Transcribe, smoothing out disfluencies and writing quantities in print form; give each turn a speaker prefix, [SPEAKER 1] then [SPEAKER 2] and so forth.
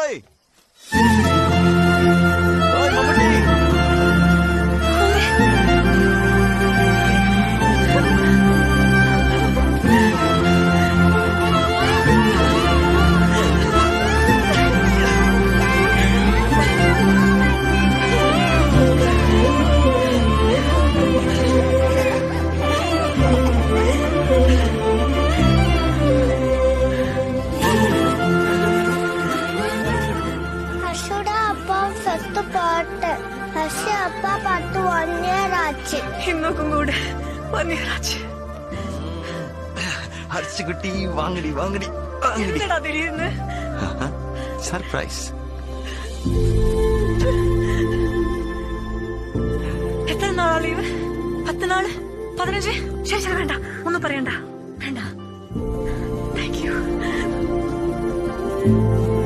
[SPEAKER 1] ഓയ് ഓയ് മമ്മൂട്ടി.
[SPEAKER 2] அப்பா பார்த்து 1 year ஆச்சு.
[SPEAKER 3] இன்னும் கூட 1 year ஆச்சு.
[SPEAKER 1] ഹർഷുകുട്ടി വാങ്ങടി വാങ്ങടി വാങ്ങടി.
[SPEAKER 3] என்னடா திடீர்னு?
[SPEAKER 1] സർപ്രൈസ്.
[SPEAKER 3] എത്ര നാളാ ലീവ്? 10 നാള്? 15? ശരി ശരി വേണ്ട ഒന്നും പറയണ്ട.